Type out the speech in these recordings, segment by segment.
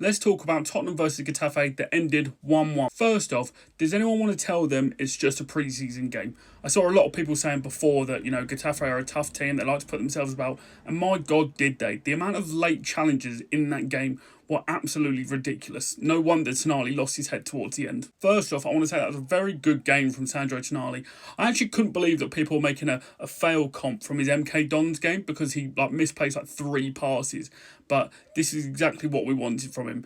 Let's talk about Tottenham versus Getafe that ended 1-1. First off, does anyone want to tell them it's just a pre-season game? I saw a lot of people saying before that, Getafe are a tough team, they like to put themselves about, and my God, did they. The amount of late challenges in that game were absolutely ridiculous. No wonder Tonali lost his head towards the end. First off, I want to say that was a very good game from Sandro Tonali. I actually couldn't believe that people were making a fail comp from his MK Dons game because he misplaced 3 passes. But this is exactly what we wanted from him.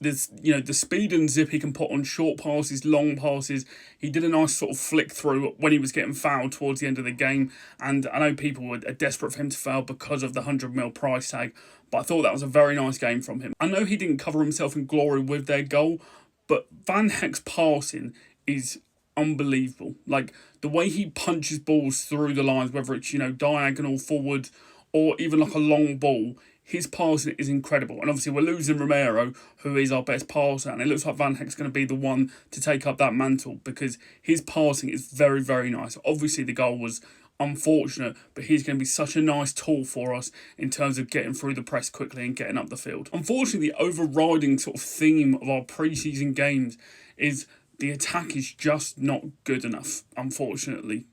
There's, the speed and zip he can put on short passes, long passes. He did a nice sort of flick through when he was getting fouled towards the end of the game. And I know people are desperate for him to fail because of the 100 mil price tag. But I thought that was a very nice game from him. I know he didn't cover himself in glory with their goal, but Van Heck's passing is unbelievable. The way he punches balls through the lines, whether it's, diagonal forward or even a long ball, his passing is incredible. And obviously we're losing Romero, who is our best passer, and it looks like Van Heck's going to be the one to take up that mantle because his passing is very, very nice. Obviously the goal was unfortunate, but he's going to be such a nice tool for us in terms of getting through the press quickly and getting up the field. Unfortunately, the overriding sort of theme of our pre-season games is the attack is just not good enough, unfortunately.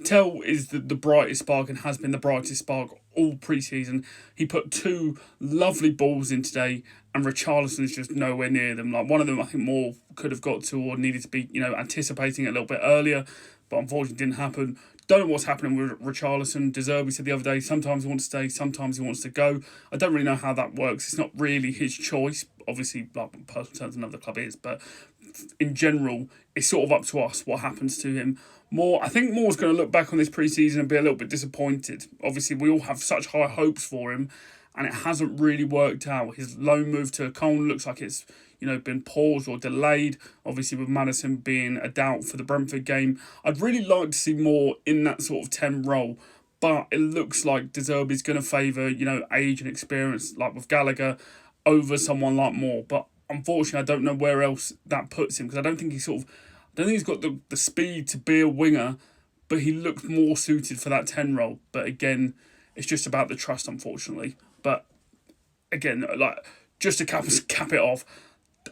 Tell is the brightest spark and has been the brightest spark all pre-season. He put 2 lovely balls in today, and Richarlison's just nowhere near them. One of them, I think, more could have got to or needed to be, anticipating it a little bit earlier, but unfortunately didn't happen. Don't know what's happening with Richarlison. De Zerbi said the other day, sometimes he wants to stay, sometimes he wants to go. I don't really know how that works. It's not really his choice. Obviously, personal terms, another club is, but in general, it's sort of up to us what happens to him. I think Moore's going to look back on this pre-season and be a little bit disappointed. Obviously, we all have such high hopes for him, and it hasn't really worked out. His loan move to Cologne looks like it's been paused or delayed. Obviously, with Maddison being a doubt for the Brentford game, I'd really like to see more in that sort of 10 role. But it looks like De Zerbi's going to favour age and experience, like with Gallagher, over someone like Moore. But unfortunately, I don't know where else that puts him because I don't think he's got the speed to be a winger, but he looks more suited for that 10 role. But again, it's just about the trust, unfortunately. But again, just to cap it off,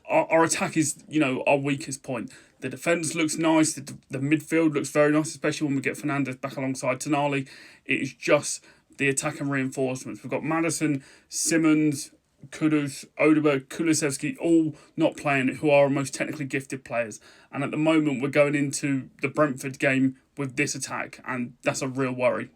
our attack is, our weakest point. The defence looks nice. The midfield looks very nice, especially when we get Fernandes back alongside Tonali. It is just the attack and reinforcements. We've got Maddison, Simmons, Kudus, Odeberg, Kulusevski, all not playing, who are our most technically gifted players. And at the moment, we're going into the Brentford game with this attack, and that's a real worry.